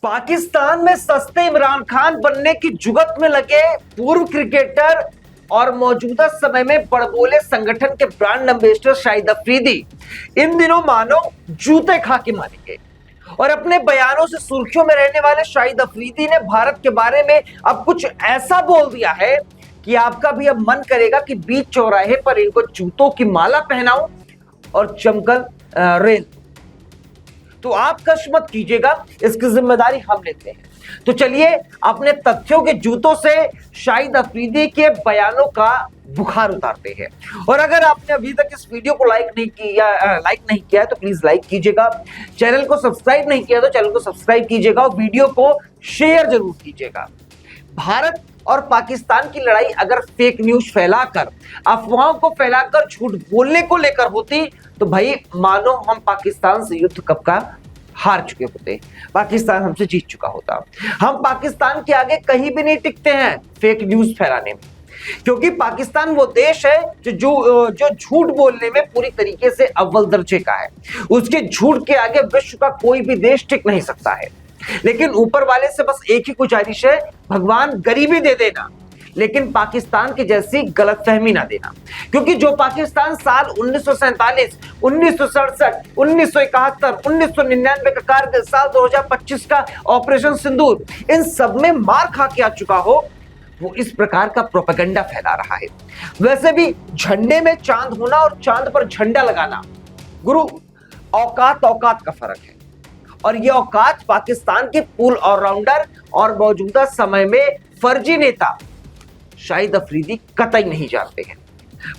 पाकिस्तान में सस्ते इमरान खान बनने की जुगत में लगे पूर्व क्रिकेटर और मौजूदा समय में बड़बोले संगठन के ब्रांड एम्बेसडर शाहिद अफरीदी इन दिनों मानो जूते खा के मारे गए। और अपने बयानों से सुर्खियों में रहने वाले शाहिद अफरीदी ने भारत के बारे में अब कुछ ऐसा बोल दिया है कि आपका भी अब मन करेगा कि बीच चौराहे पर इनको जूतों की माला पहनाऊं और चमकल रेल। तो आप कष्ट मत कीजिएगा, इसकी जिम्मेदारी हम लेते हैं। तो चलिए अपने तथ्यों के जूतों से शाहिद अफरीदी के बयानों का बुखार उतारते हैं। और अगर आपने अभी तक इस वीडियो को लाइक नहीं किया है तो प्लीज लाइक कीजिएगा। चैनल को सब्सक्राइब नहीं किया तो चैनल को सब्सक्राइब कीजिएगा और वीडियो को शेयर जरूर कीजिएगा। भारत और पाकिस्तान की लड़ाई अगर फेक न्यूज फैलाकर, अफवाहों को फैलाकर, झूठ बोलने को लेकर होती तो भाई मानो हम पाकिस्तान से युद्ध कब का हार चुके होते, पाकिस्तान हमसे जीत चुका होता। हम पाकिस्तान के आगे कहीं भी नहीं टिकते हैं फेक न्यूज फैलाने में, क्योंकि पाकिस्तान वो देश है जो झूठ बोलने में पूरी तरीके से अव्वल दर्जे का है। उसके झूठ के आगे विश्व का कोई भी देश टिक नहीं सकता है। लेकिन ऊपर वाले से बस एक ही गुजारिश है, भगवान गरीबी दे देना, लेकिन पाकिस्तान की जैसी गलतफहमी ना देना। क्योंकि जो पाकिस्तान साल 1947, 1967, 1971, 1999 का कारगिल, साल 2025 का ऑपरेशन सिंदूर, इन सब में मार खा के आ चुका हो, वो इस प्रकार का प्रोपेगेंडा फैला रहा है। वैसे भी झंडे में चांद होना और चांद पर झंडा लगाना गुरु औकात का फर्क है। और ये औकात पाकिस्तान के पूल ऑलराउंडर और मौजूदा समय में फर्जी नेता शाहिद अफरीदी कतई नहीं जानते हैं।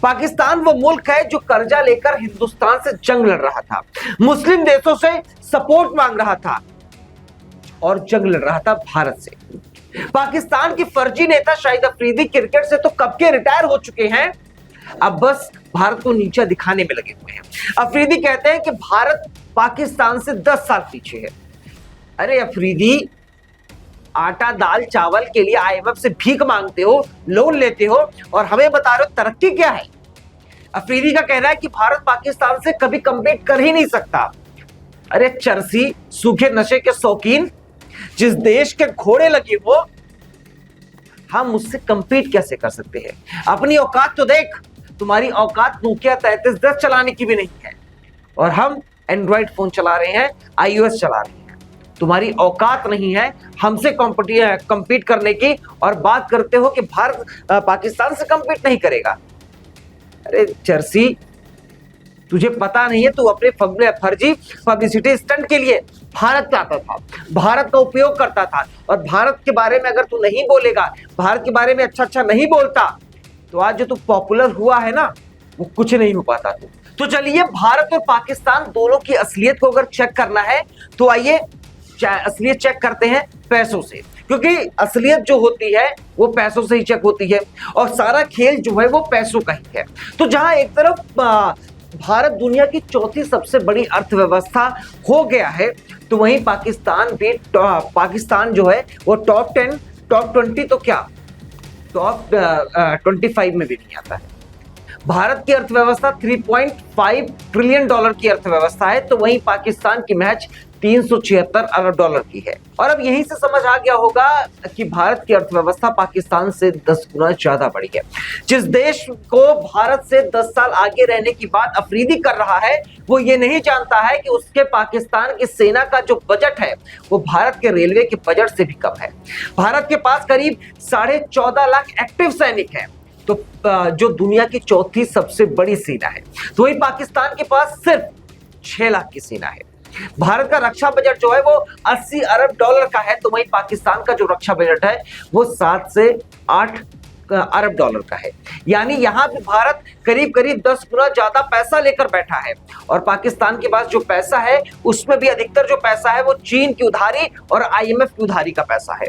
पाकिस्तान वो मुल्क है जो कर्जा लेकर हिंदुस्तान से जंग लड़ रहा था, मुस्लिम देशों से सपोर्ट मांग रहा था और जंग लड़ रहा था भारत से। पाकिस्तान के फर्जी नेता शाहिद अफरीदी क्रिकेट से तो कब के रिटायर हो चुके हैं, अब बस भारत को नीचा दिखाने में लगे हुए हैं। अफरीदी कहते हैं कि भारत पाकिस्तान से 10 साल पीछे है। अरे अफरीदी, आटा दाल चावल के लिए आईएमएफ से भीख मांगते हो, लोन लेते हो और हमें बता रहे हो तरक्की क्या है। अफरीदी का कहना है कि भारत पाकिस्तान से कभी कंपीट कर ही नहीं सकता। अरे चरसी, सूखे नशे के शौकीन, जिस देश के घोड़े लगे हो, हम उससे कंपीट कैसे कर सकते हैं? अपनी औकात तो देख, तुम्हारी औकात नोकिया 3310 चलाने की भी नहीं है और हम एंड्रॉइड फोन चला रहे हैं, आईओएस चला रहे हैं। तुम्हारी औकात नहीं है हमसे कंपीट करने की और बात करते हो कि भारत पाकिस्तान से कंपीट नहीं करेगा। अरे चर्सी, तुझे पता नहीं है, तू अपने फर्जी पब्लिसिटी स्टंट के लिए भारत पे आता था, भारत का उपयोग करता था। और भारत के बारे में अगर तू नहीं बोलेगा, भारत के बारे में अच्छा नहीं बोलता, तो आज जो तू पॉपुलर हुआ है ना, वो कुछ नहीं हो पाता तू। तो चलिए भारत और पाकिस्तान दोनों की असलियत को अगर चेक करना है तो आइए असलियत चेक करते हैं पैसों से, क्योंकि असलियत जो होती है वो पैसों से ही चेक होती है और सारा खेल जो है वो पैसों का ही है। तो जहां एक तरफ भारत दुनिया की चौथी सबसे बड़ी अर्थव्यवस्था हो गया है, तो वहीं पाकिस्तान जो है वो टॉप 10, टॉप 20 तो क्या टॉप 25 में भी नहीं आता है। भारत की अर्थव्यवस्था 3.5 ट्रिलियन डॉलर की अर्थव्यवस्था है, तो वहीं पाकिस्तान की महज 376 अरब डॉलर की है। और अब यहीं से समझ आ गया होगा कि भारत की अर्थव्यवस्था पाकिस्तान से 10 गुना ज्यादा बड़ी है। जिस देश को भारत से 10 साल आगे रहने की बात अफरीदी कर रहा है, वो ये नहीं जानता है कि उसके पाकिस्तान की सेना का जो बजट है वो भारत के रेलवे के बजट से भी कम है। भारत के पास करीब 14.5 लाख एक्टिव सैनिक हैं, तो जो दुनिया की चौथी सबसे बड़ी सेना है। तो वही पाकिस्तान के पास सिर्फ 6 लाख की सेना है। भारत का रक्षा बजट जो है वो 80 अरब डॉलर का है, तो वहीं पाकिस्तान का जो रक्षा बजट है वो 7 से 8 अरब डॉलर का है। यानी यहां भी भारत करीब 10 गुना ज्यादा पैसा लेकर बैठा है। और पाकिस्तान के पास जो पैसा है उसमें भी अधिकतर जो पैसा है वो चीन की उधारी और आईएमएफ की उधारी का पैसा है।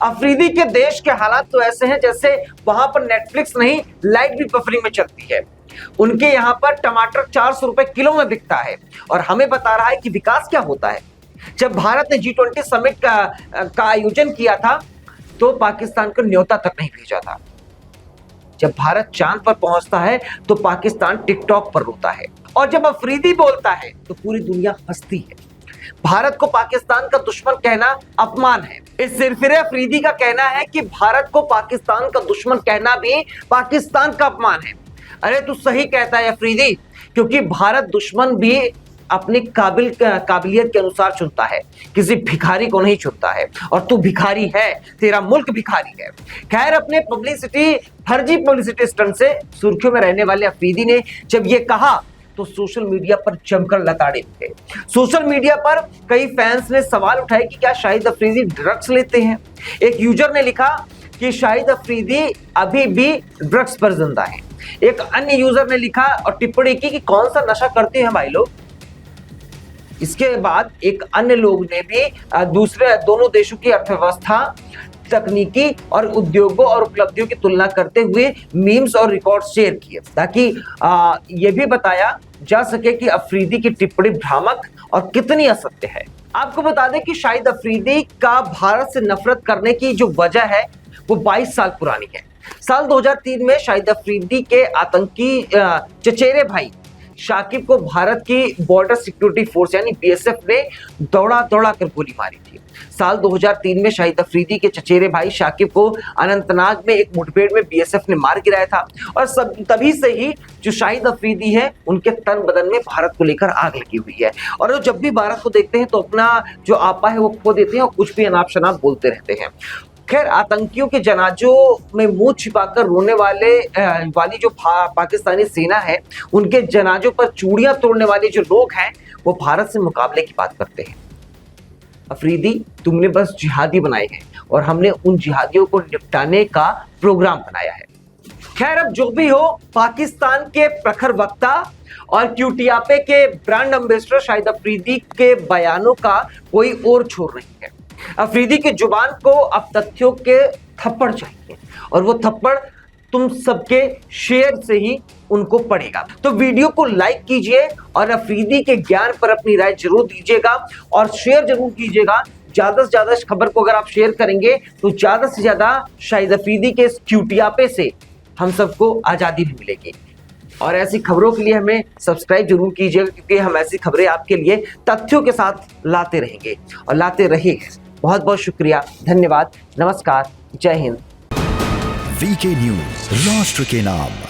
अफरीदी के देश के हालात तो ऐसे हैं जैसे वहां पर नेटफ्लिक्स नहीं, लाइट भी बफरिंग में चलती है। उनके यहाँ पर टमाटर 400 रुपए किलो में बिकता है और हमें बता रहा है कि विकास क्या होता है। जब भारत ने G20 समिट का आयोजन किया था तो पाकिस्तान को न्योता तक नहीं भेजा था। जब भारत चांद पर पहुंचता है तो पाकिस्तान टिकटॉक पर रोता है, और जब अफरीदी बोलता है तो पूरी दुनिया हंसती है। भारत को पाकिस्तान का दुश्मन कहना अपमान है। इस सिरफिरे अफरीदी का कहना है कि भारत को पाकिस्तान का दुश्मन कहना भी पाकिस्तान का अपमान है। अरे तू सही कहता है अफरीदी, क्योंकि भारत दुश्मन भी अपनी काबिलियत के अनुसार चुनता है, किसी भिखारी को नहीं चुनता है, और तू भिखारी है, तेरा मुल्क भिखारी है। खैर, अपने फर्जी पब्लिसिटी स्टंट से सुर्खियों में रहने वाले अफरीदी ने जब ये कहा तो सोशल मीडिया पर जमकर लताड़े उठे। सोशल मीडिया पर कई फैंस ने सवाल उठाए कि क्या शाहिद अफरीदी ड्रग्स लेते हैं। एक यूजर ने लिखा कि शाहिद अफरीदी अभी भी ड्रग्स पर जिंदा है। एक अन्य यूजर ने लिखा और टिप्पणी की कि कौन सा नशा करते हैं भाई लोग। इसके बाद एक अन्य लोग ने भी दोनों देशों की अर्थव्यवस्था, तकनीकी और उद्योगों और उपलब्धियों की तुलना करते हुए मीम्स और रिकॉर्ड शेयर किए, ताकि यह भी बताया जा सके कि अफरीदी की टिप्पणी भ्रामक और कितनी असत्य है। आपको बता दें कि शाहिद अफरीदी का भारत से नफरत करने की जो वजह है वो 22 साल पुरानी है। साल 2003 में शाहिद अफरीदी के आतंकी चचेरे भाई शाकिब को भारत की बॉर्डर सिक्योरिटी फोर्स यानी बीएसएफ ने दौड़ा कर गोली मारी थी। साल 2003 में शाहिद अफरीदी के चचेरे भाई शाकिब को अनंतनाग में एक मुठभेड़ में बीएसएफ ने मार गिराया था, और तभी से ही जो शाहिद अफरीदी है उनके तन बदन में भारत को लेकर आग लगी हुई है, और वो जब भी भारत को देखते हैं तो अपना जो आपा है वो खो देते हैं और कुछ भी अनाप शनाप बोलते रहते हैं। खैर, आतंकियों के जनाजों में मुंह छिपाकर रोने वाली जो पाकिस्तानी सेना है, उनके जनाजों पर चूड़ियां तोड़ने वाले जो लोग हैं वो भारत से मुकाबले की बात करते हैं। अफरीदी, तुमने बस जिहादी बनाए हैं और हमने उन जिहादियों को निपटाने का प्रोग्राम बनाया है। खैर, अब जो भी हो, पाकिस्तान के प्रखर वक्ता और क्यूटीआपे के ब्रांड एम्बेसडर शाहिद अफरीदी के बयानों का कोई और छोर नहीं है। अफरीदी की जुबान को अब तथ्यों के थप्पड़ चाहिए, और वो थप्पड़ तुम सबके शेयर से ही उनको पड़ेगा। तो वीडियो को लाइक कीजिए और अफरीदी के ज्ञान पर अपनी राय जरूर दीजिएगा और शेयर जरूर कीजिएगा। ज्यादा से ज्यादा इस खबर को अगर आप शेयर करेंगे तो ज्यादा से ज्यादा शाहिद अफरीदी के इस क्यूटियापे से हम सबको आजादी भी मिलेगी। और ऐसी खबरों के लिए हमें सब्सक्राइब जरूर कीजिएगा, क्योंकि हम ऐसी खबरें आपके लिए तथ्यों के साथ लाते रहेंगे और लाते रहेंगे। बहुत बहुत शुक्रिया, धन्यवाद, नमस्कार, जय हिंद। वीके न्यूज, राष्ट्र के नाम।